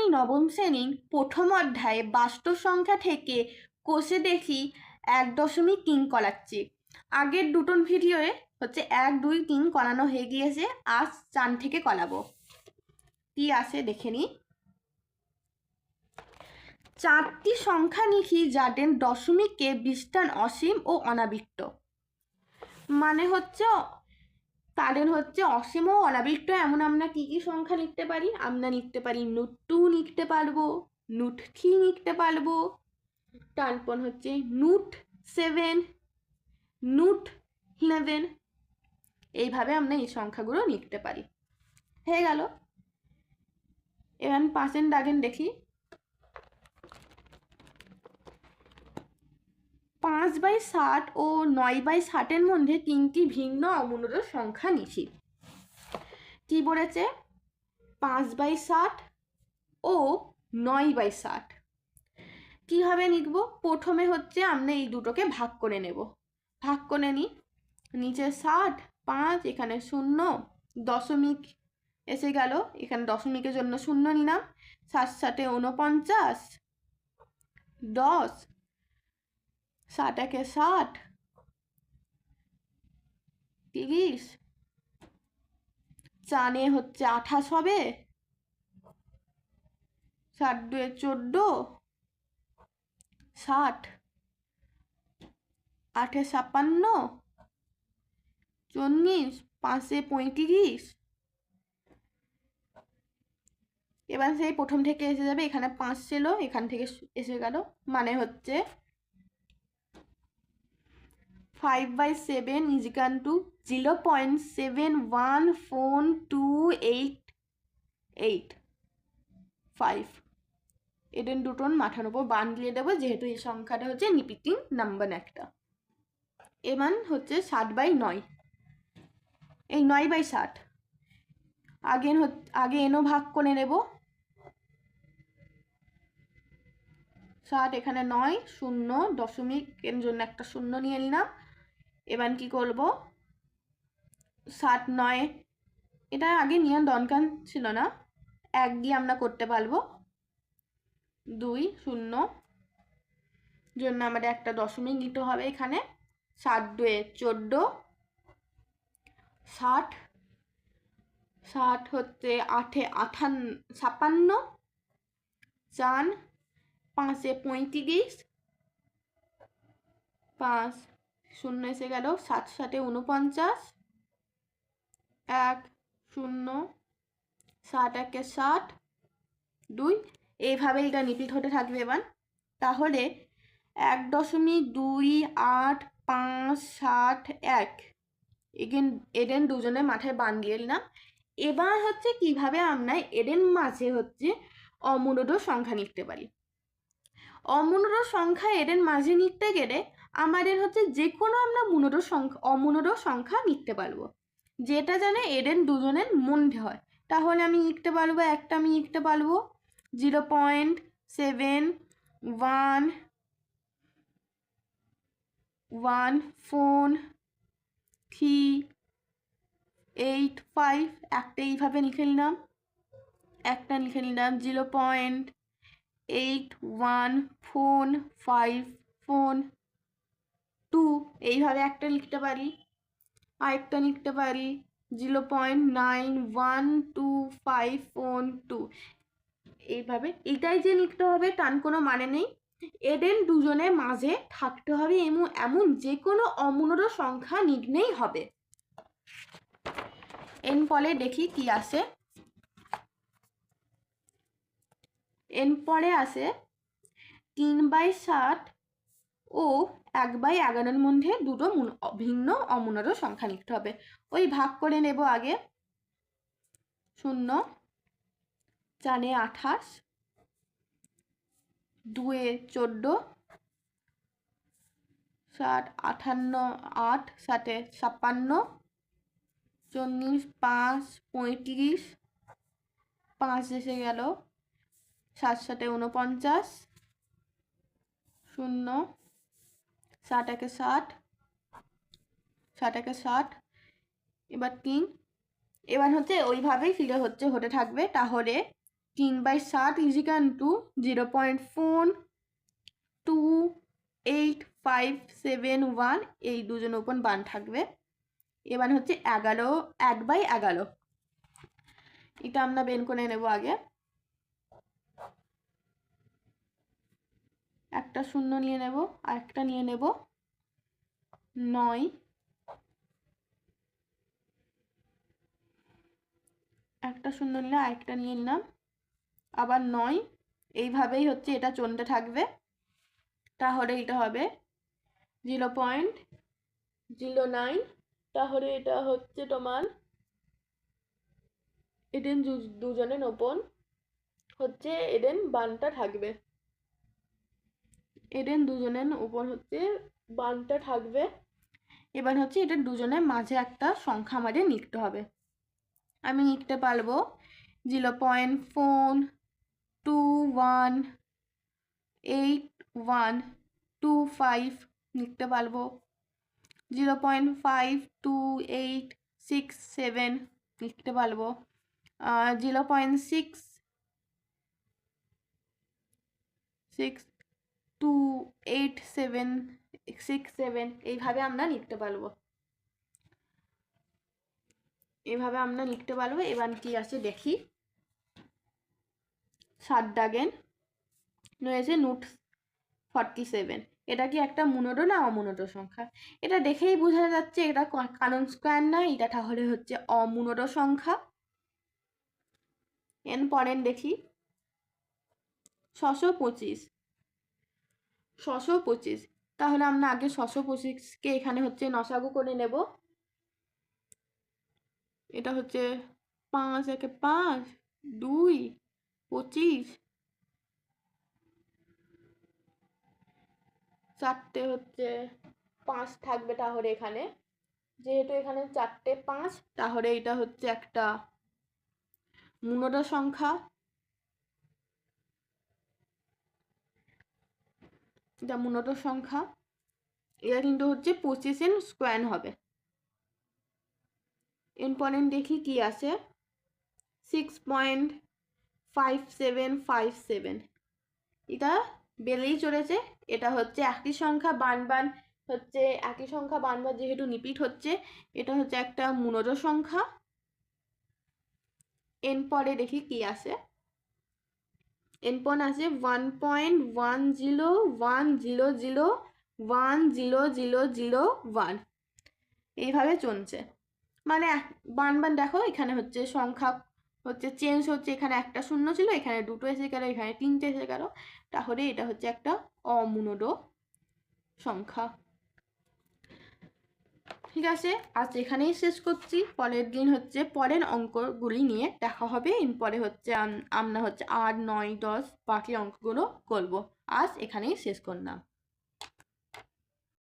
এই নবম শ্রেণীর প্রথম অধ্যায়ে বাস্তব সংখ্যা থেকে কষে দেখি 1.3 করাচ্ছি। আগের দুটো ভিডিওয়ে হচ্ছে 1, 2, 3 করানো হয়ে গিয়েছে, আজ 4 থেকে করাবো। কি আসে দেখে নি। 4টি সংখ্যা লিখি যাদের দশমিকে বিস্তার অসীম ও অনাবৃত্ত। মানে হচ্ছে তাদের হচ্ছে অসীম ও অনাবৃত্ত এমন আমরা কি কি সংখ্যা লিখতে পারি? আমরা লিখতে পারি √2 লিখতে পারবো, √3 লিখতে পারবো, তারপর হচ্ছে √7, √11, এইভাবে আমরা এই সংখ্যাগুলো লিখতে পারি। হয়ে গেল। এবার পাশের দাগেন দেখি। 5/60 ও 9/60 মধ্যে 3টি ভিন্ন অমূলদ সংখ্যা লিখি। কি বলেছে? 5/60 ও 9/60 কিভাবে লিখবো? প্রথমে হচ্ছে আমরা এই দুটোকে ভাগ করে নেব। ভাগ করে নিই। নিচে 60, 5, এখানে 0, দশমিক এসে গেল, এখানে দশমিকের জন্য 0 নিলাম। 7 7 49, 10, 7 1 60, 30, 4 হচ্ছে 28 হবে, 7 2 14, 60, 8 56, 40, 5 35। এবার সেই প্রথম থেকে এসে যাবে, এখানে 5 ছিল, এখান থেকে এসে গেল, মানে হচ্ছে 5/7 is equal to 0.7142885। এদের দুটোর মাথার উপর বান দিয়ে দেবো, যেহেতু এই সংখ্যাটা হচ্ছে রিপিটিং নাম্বার একটা। এবার হচ্ছে 7/9, এই 9/60 আগে এনো ভাগ করে নেব। 60, এখানে 9, 0, দশমিক এর জন্য একটা 0 নিয়ে নিলাম। এবার কি করব? 7 9, এটা আগে নিয়ে দরকার ছিল না, 1 দিয়ে আমরা করতে পারবো। 2 0 জন্য আমাদের একটা দশমিক নিতে হবে এখানে। 7 2 14, 60, 60 হচ্ছে 8 56, 4 5 35, 5 0 এসে গেল, 7 7 49, 1 0, 7 1 60, 2। এইভাবে এটা রিপিট হতে থাকবে। এবার তাহলে 1.28571 এডেন দুজনের মাথায় বান দিয়ে নিলাম। এবার হচ্ছে কিভাবে আমরা এডেন মাঝে হচ্ছে অমূলদ সংখ্যা লিখতে পারি। অমূলদ সংখ্যা এডেন মাঝে লিখতে গেলে আমাদের হচ্ছে যে কোনো আমরা অমূলদ সংখ্যা লিখতে পারবো, যেটা জানে এডেন দুজনের মধ্যে হয়। তাহলে আমি লিখতে পারবো, একটা আমি লিখতে পারবো 0.7114385, একটা এইভাবে লিখে নিলাম। একটা লিখে নিলাম 0.814542, এইভাবে একটা লিখতে পারি। আরেকটা লিখতে পারি 0.912542, এইভাবে। এটাই যে লিখতে হবে তার কোনো মানে নেই। এদের দুজনের মাঝে থাকতে হবে এমন যে কোনো অমূলদ সংখ্যা নির্ণয় হবে। এরপরে দেখি কি আসে। এরপরে আসে 3/60 ও 1/11 মধ্যে দুটো ভিন্ন অমূলদ সংখ্যা লিখতে হবে। ওই ভাগ করে নেব আগে। 0 4 28, 2 14, 7 58, 8 7 56, 40 5 35, 5 এসে গেল, 7 7 49, 0 7 1 60, 7 1 60, এবার 3। এবার হচ্ছে ওইভাবেই ফিরে হতে থাকবে। তাহলে 3/7 ইজিক্যাল টু 0.42857 এই দুজনের উপর বান থাকবে। এবার হচ্ছে 1/11 এটা আমরা বের করে নেব। আগে একটা শূন্য নিয়ে নেব, আরেকটা নিয়ে নেব 9, একটা শূন্য নিলে আরেকটা নিয়ে নিলাম আবার 9। এইভাবেই হচ্ছে এটা চলতে থাকবে। তাহলে এটা হবে 0.09। তাহলে এটা হচ্ছে তোমার এডেন দুজনের ওপর হচ্ছে এডেন বানটা থাকবে। এডেন দুজনের উপর হচ্ছে বানটা থাকবে। এবার হচ্ছে এটা দুজনের মাঝে একটা সংখ্যা আমাদের লিখতে হবে। আমি লিখতে পারবো 0.218125 লিখতে পারবো, 0.5287 লিখতে পারবো, 0.628767 এইভাবে আমরা লিখতে পারবো। এভাবে আমরা লিখতে পারবো। এবার কি আছে দেখি। 7 দাগের রয়েছে নোট 47। এটা কি একটা মূলদ না অমূলদ সংখ্যা? এটা দেখেই বোঝা যাচ্ছে এটা কারণ স্কয়ার না, এটা তাহলে হচ্ছে অমূলদ সংখ্যা। পরের দেখি 625। তাহলে আমরা আগে 625কে এখানে হচ্ছে নসাগু করে নেব। এটা হচ্ছে 5 একে 5, 2, 25, 4টে হচ্ছে 5 থাকবে। তাহলে এখানে যেহেতু এখানে 4টে 5, তাহলে এটা হচ্ছে একটা মূলদ সংখ্যা। এটা মূলদ সংখ্যা। এটা কিন্তু হচ্ছে 25 স্কয়ার হবে। এরপরে দেখি কি আছে 6.5757। এটা বেড়েই চলেছে। এটা হচ্ছে একই সংখ্যা বারবার হচ্ছে একই সংখ্যা বারবার যেহেতু রিপিট হচ্ছে, এটা হচ্ছে একটা মূলদ সংখ্যা। এরপরে দেখি কি আছে। এরপর আছে 1.100100100001। এইভাবে চলছে। মানে বারবার দেখো এখানে হচ্ছে সংখ্যা হচ্ছে চেঞ্জ হচ্ছে। এখানে একটা শূন্য ছিল, এখানে দুটো এসে গেল, এখানে 3টে এসে গেল। তাহলে এটা হচ্ছে একটা অমূলদ সংখ্যা। ঠিক আছে, আজ এখানেই শেষ করছি। পরের দিন হচ্ছে পরের অঙ্কগুলি নিয়ে দেখা হবে। এরপরে হচ্ছে আমরা হচ্ছে 8, 9, 10 বাকি অঙ্কগুলো করবো। আজ এখানেই শেষ করলাম।